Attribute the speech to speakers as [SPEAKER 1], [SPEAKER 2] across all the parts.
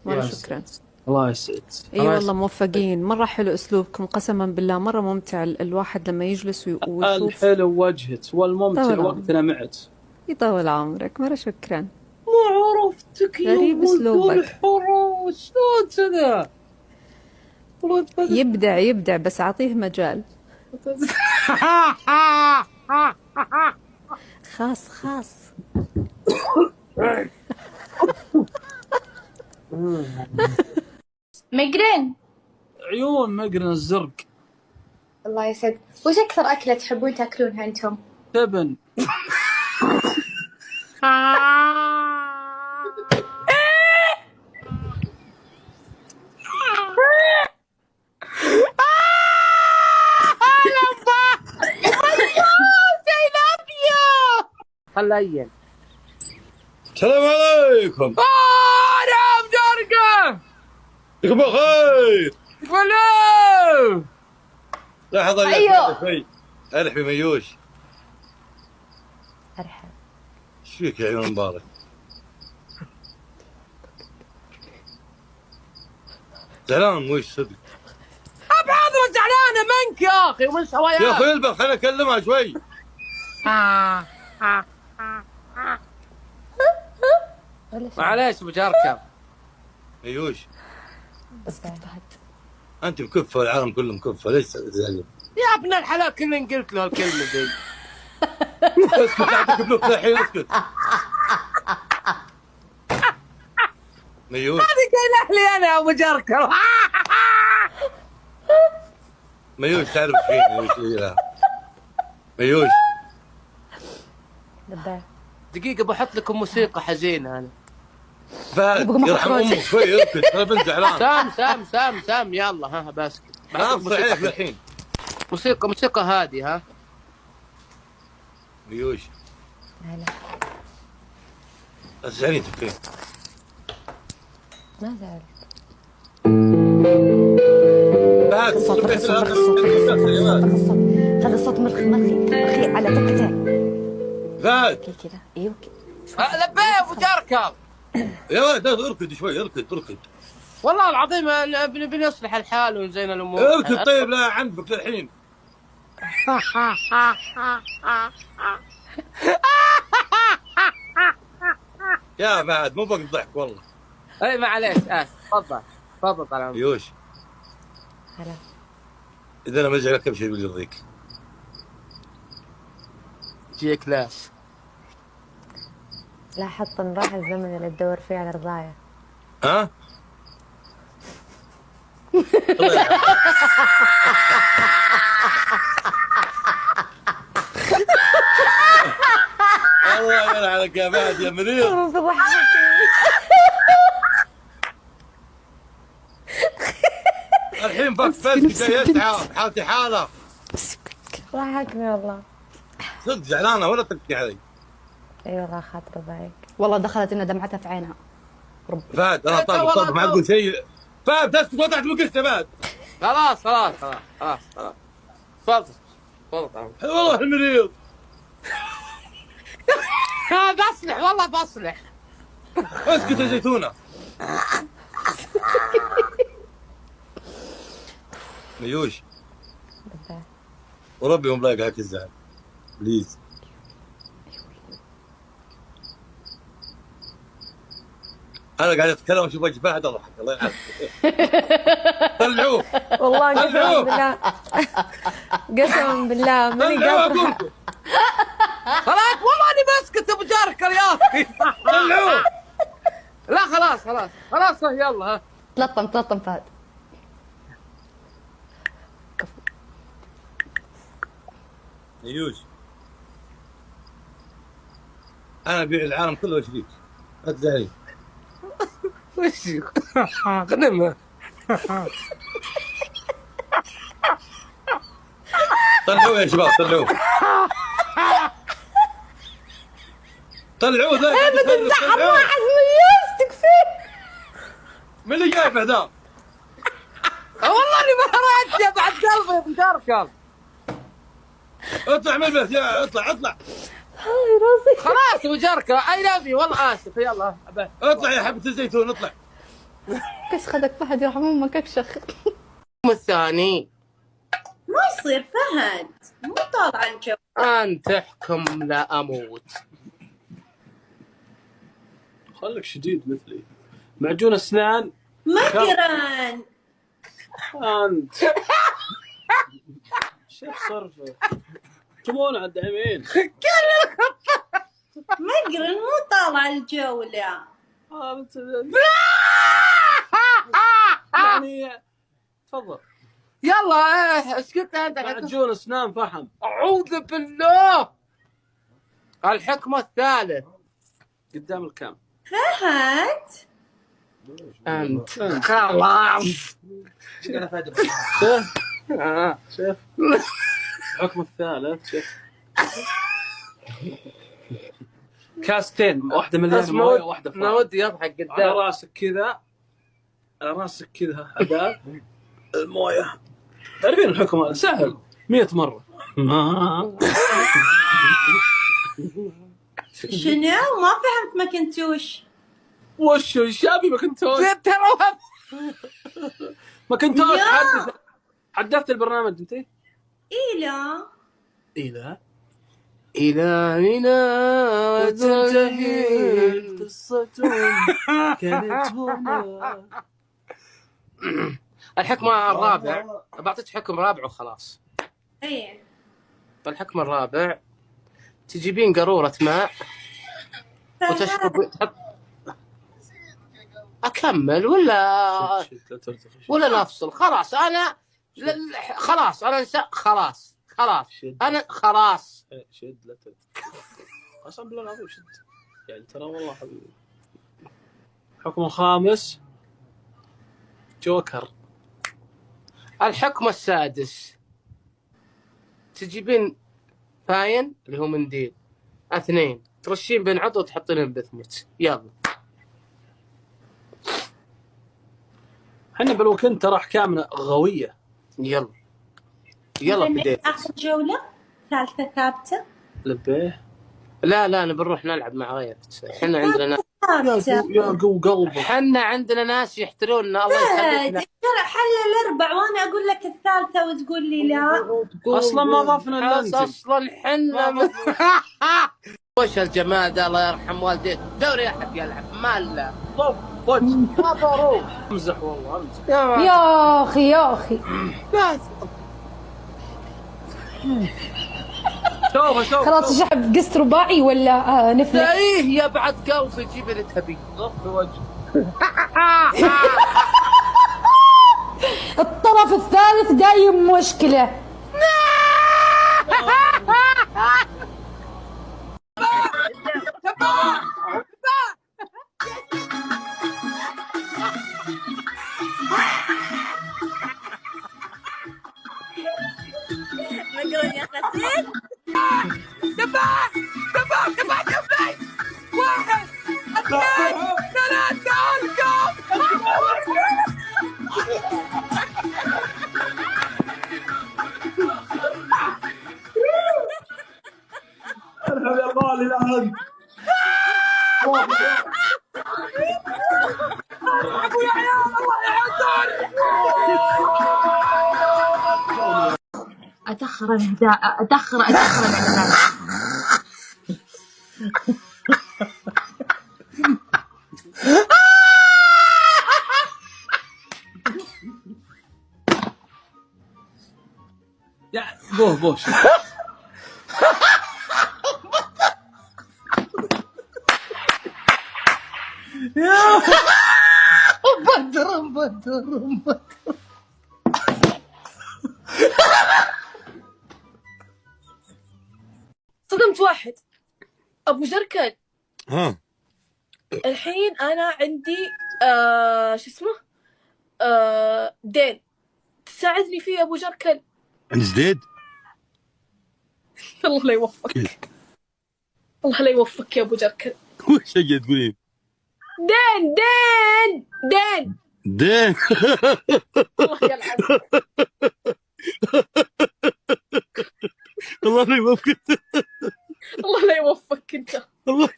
[SPEAKER 1] مرة شكرا.
[SPEAKER 2] الله يسعد.
[SPEAKER 1] اي والله موفقين، مرة حلو اسلوبكم قسما بالله، مرة ممتع الواحد لما يجلس ويشوف.
[SPEAKER 2] الحلو وجهك والممتع وقتنا معك.
[SPEAKER 1] يطول عمرك، مرة شكرا.
[SPEAKER 2] ما عرفتك
[SPEAKER 1] غريب اسلوبك.
[SPEAKER 2] الحراس شلون كذا؟
[SPEAKER 1] يبدع بس اعطيه مجال. خاص
[SPEAKER 3] مقرن.
[SPEAKER 2] عيون مقرن الزرق.
[SPEAKER 3] الله يسعد. وش أكثر أكلة تحبون تاكلونها أنتم؟
[SPEAKER 2] تبن.
[SPEAKER 4] خليا.
[SPEAKER 5] السلام عليكم.
[SPEAKER 4] نعم جرقة.
[SPEAKER 5] يكون بخير.
[SPEAKER 4] ولو.
[SPEAKER 5] لحظة يا شوي. ارحبي ميوش.
[SPEAKER 3] أرحب.
[SPEAKER 5] ايش فيك يا عيون مبارك؟ زعلان موش صدق.
[SPEAKER 4] ابعض زعلانة منك يا اخي ومن سواياك.
[SPEAKER 5] يا اخوي البخ خليني اكلمها شوي.
[SPEAKER 4] معليش ابو جركب.
[SPEAKER 5] ميوش. انت مكفه والعالم كله مكفه، ليش تزعلين؟
[SPEAKER 4] يا ابن الحلال كلن قلت له الكلمة دي.
[SPEAKER 5] اسكت اعطيك بلوك الحين اسكت. ميوش.
[SPEAKER 4] هذه قايله لي انا يا ابو جركب.
[SPEAKER 5] ميوش تعرف ايش فيني ميوش؟ ميوش.
[SPEAKER 4] دقيقة بحط لكم موسيقى حزينة أنا.
[SPEAKER 5] فهد يرحم امك شوي اركض، انا بنت زعلان.
[SPEAKER 4] سام يلا ها بس.
[SPEAKER 5] افصل عليك الحين.
[SPEAKER 4] موسيقى هادي ها.
[SPEAKER 5] ميوش. لا تزعلي تفكين.
[SPEAKER 3] ما زال.
[SPEAKER 5] فهد
[SPEAKER 3] هذا صوت مخي على تكتين.
[SPEAKER 5] فهد
[SPEAKER 3] كذا ايوه
[SPEAKER 4] لبيه يا ابو جركب.
[SPEAKER 5] يا ولد اركض شوي اركض.
[SPEAKER 4] والله العظيم بنصلح الحال ونزين الامور.
[SPEAKER 5] اركض طيب لا عنفك للحين. يا فهد مو وقت ضحك والله.
[SPEAKER 4] اي معليش تفضل طال
[SPEAKER 5] يوش.
[SPEAKER 3] هلا.
[SPEAKER 5] اذا انا مزعلك كم شيء بيرضيك.
[SPEAKER 4] جي كلاس.
[SPEAKER 3] لا حط نروح الزمن اللي تدور فيه على رضايا.
[SPEAKER 5] ها؟ الله يلعنك يا فهد يا مريض. الحين بس جاي يسعى حالتي حاله.
[SPEAKER 3] ضحكني والله.
[SPEAKER 5] صدق زعلانه ولا تبكي علي.
[SPEAKER 3] اي والله خاطر ضايق.
[SPEAKER 1] والله دخلت لنا دمعتها في عينها.
[SPEAKER 5] فهد انا طالب ما تقول شيء. فهد اسكت وضعت الوقت يا فهد.
[SPEAKER 4] خلاص تفضل
[SPEAKER 5] والله المريض.
[SPEAKER 4] بصلح والله بصلح.
[SPEAKER 5] اسكت يا زيتونه. ميوش وربي مو بلاقي هيك الزعل بليز. انا قاعد اتكلم واشوف وجه فهد اضحك الله يعافيك. طلعوه
[SPEAKER 3] والله قسما بالله ماني قادره.
[SPEAKER 4] خلاص والله اني بسكت ابو جركر يا اخي.
[SPEAKER 5] طلعوه.
[SPEAKER 4] لا خلاص يلا ها.
[SPEAKER 3] تلطم فهد.
[SPEAKER 5] ميوش انا ابيع العالم كله وش فيك؟ لا تزعلي.
[SPEAKER 4] وش غنمه.
[SPEAKER 5] طلعوه يا شباب طلعوه ذا.
[SPEAKER 3] بتنسحب واحد ميوس تكفي.
[SPEAKER 5] من اللي جاي بعدها؟
[SPEAKER 4] والله اني ما رحت يا بعد قلبي يا ابو جركب.
[SPEAKER 5] اطلع من البيت يا اطلع.
[SPEAKER 3] هاي راسي.
[SPEAKER 4] خلاص ابو جركب اي لافي والله اسف يلا.
[SPEAKER 5] اطلع يا حبة الزيتون اطلع.
[SPEAKER 6] كش خدك فهد يرحم امك اكشخ.
[SPEAKER 4] الثاني
[SPEAKER 7] ما يصير فهد، مو طالع الجو.
[SPEAKER 4] أن تحكم لا أموت.
[SPEAKER 2] خليك شديد مثلي. معجون اسنان
[SPEAKER 7] مقرن.
[SPEAKER 2] انت شوف صرفه تمون على الدعمين.
[SPEAKER 7] مقرن مو طالع الجولة.
[SPEAKER 2] يعني تفضل.
[SPEAKER 4] يلا اسكت أنت.
[SPEAKER 2] معجون اسنان فحم.
[SPEAKER 4] أعوذ بالله. الحكمة الثالث
[SPEAKER 2] قدام الكام.
[SPEAKER 7] فهد
[SPEAKER 4] أنت خلاص.
[SPEAKER 2] شوف الحكم الثالث. شوف كاستين، واحدة مليانة مويه وواحدة فاضية.
[SPEAKER 4] ما ودي يضحك
[SPEAKER 2] على
[SPEAKER 4] قدام
[SPEAKER 2] راسك كذا، على راسك كذا عداد المويه. تعرفين الحكم هذا سهل 100 مرة.
[SPEAKER 7] شنو؟ ما فهمت ماكنتوش.
[SPEAKER 2] وش شابي ماكنتوش؟
[SPEAKER 4] ترى
[SPEAKER 2] ماكنتوش
[SPEAKER 7] يا.
[SPEAKER 2] حدثت البرنامج انت؟
[SPEAKER 7] إيلا
[SPEAKER 2] إلى
[SPEAKER 4] إلهنا
[SPEAKER 2] وتنتهي القصة كانت هنا.
[SPEAKER 4] الحكمة الرابع. بعطيك حكم رابع وخلاص.
[SPEAKER 7] ايه
[SPEAKER 4] الحكم الرابع تجيبين قارورة ماء وتشرب تحط. أكمل ولا نفصل؟ خلاص أنا خلاص أنا خلاص أنا خلاص.
[SPEAKER 2] شد لا قسم بالله العظيم شد يعني ترى والله حبيبي. الحكم الخامس جوكر.
[SPEAKER 4] الحكم السادس تجيبين فاين اللي هو منديل 2 ترشين بين عضو وتحطينهم بثمت. يلا
[SPEAKER 2] احنا بالوكند ترى احكامنا غويه.
[SPEAKER 4] يلا بديت.
[SPEAKER 7] آخر جولة ثالثة ثابتة.
[SPEAKER 2] لبيه.
[SPEAKER 4] لا أنا بنروح نلعب مع غيرك. احنا عندنا ناس
[SPEAKER 2] يا قو قلبك.
[SPEAKER 4] احنا عندنا ناس يحتروننا. الله يخليك.
[SPEAKER 7] ترى حل الأربع وأنا أقول لك الثالثة وتقول لي لا.
[SPEAKER 2] اصلا ما ضفنا الا انت.
[SPEAKER 4] اصلا حنا وش الجمال ده الله يرحم والديك. دوري احد يلعب مال
[SPEAKER 2] طب وجه
[SPEAKER 4] ما ضروري.
[SPEAKER 2] امزح والله امزح.
[SPEAKER 6] يا اخي
[SPEAKER 2] شوف
[SPEAKER 6] خلاص شحب قسط رباعي ولا نفلك؟
[SPEAKER 4] ايه يا بعد قلبي جيب اللي تبي.
[SPEAKER 2] ضف وجه.
[SPEAKER 6] الطرف الثالث دايم مشكلة.
[SPEAKER 7] مقرن يا خسيس.
[SPEAKER 4] دباح 1 2 3 ارقم.
[SPEAKER 5] ارحب يا غالي الأهل.
[SPEAKER 8] أدخر الهداء أدخر الهداء.
[SPEAKER 2] يا بوه
[SPEAKER 8] بدر
[SPEAKER 9] صدمت واحد ابو جركل.
[SPEAKER 5] ها
[SPEAKER 9] الحين انا عندي شو اسمه دين تساعدني فيه ابو جركل.
[SPEAKER 5] عند جديد.
[SPEAKER 9] الله لا يوفقك. الله لا يوفقك يا ابو جركل.
[SPEAKER 5] وش هي تقولين؟
[SPEAKER 9] دين الله يلعنك.
[SPEAKER 5] الله لا يوفقك.
[SPEAKER 9] الله لا يوفقك انت.
[SPEAKER 5] الله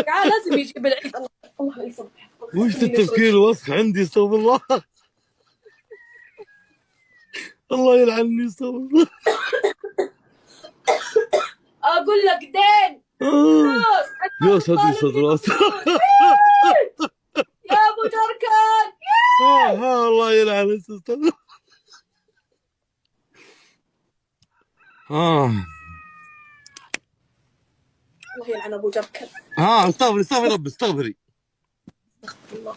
[SPEAKER 9] لازم يجيب العيد. الله لا يسامحك.
[SPEAKER 5] وش شفت التفكير الوسخ عندي، استغفر الله. الله يلعنني، استغفر الله.
[SPEAKER 9] اقول لك دين فلوس
[SPEAKER 5] يا صدري راس.
[SPEAKER 9] يا ابو جركان.
[SPEAKER 5] الله يلعنك، استغفر
[SPEAKER 9] الله يلعن ابو جركان.
[SPEAKER 5] استغفري ربي، استغفري.
[SPEAKER 9] الله.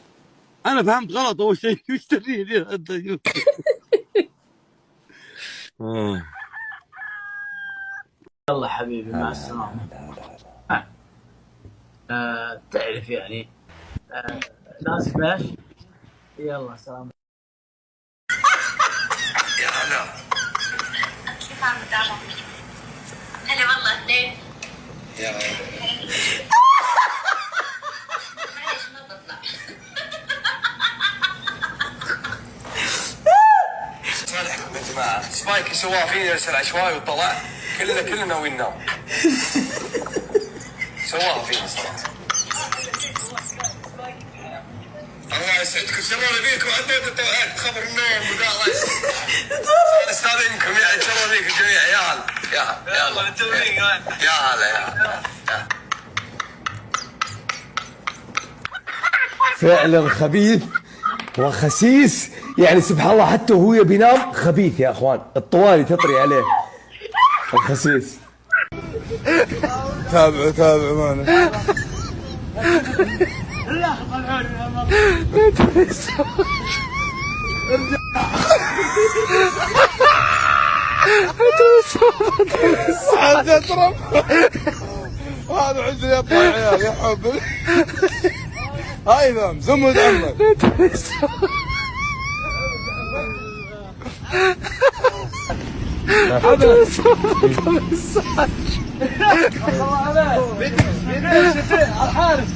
[SPEAKER 5] انا فهمت غلط اول شيء. وش تبيني انت؟
[SPEAKER 2] يلا حبيبي مع السلامة. تعرف يعني ناس باش. يلا سلام.
[SPEAKER 5] يا هلا.
[SPEAKER 7] كيف عم بتعمل؟ هلا والله اثنين.
[SPEAKER 5] يا
[SPEAKER 7] معلش ما بطلع.
[SPEAKER 5] صالحكم يا جماعه، سبايك سواها فيني يرسل عشوائي وطلع كلنا ناويين ننام. سواها فيني صراحه. الله يسعدكم، شرفنا فيكم. عندنا خبر النوم وذا. انا استاذنكم يعني، شرفنا فيكم الجميع. يا هلا يا هلا يا هلا.
[SPEAKER 10] فعلا خبيث وخسيس، يعني سبحان الله حتى وهو يبي ينام خبيث يا اخوان، الطوالي تطري عليه الخسيس.
[SPEAKER 5] تابعوا معنا. هذا عزل يطلع عيال يا حبي. هاي ذم زمد عمك. الحارس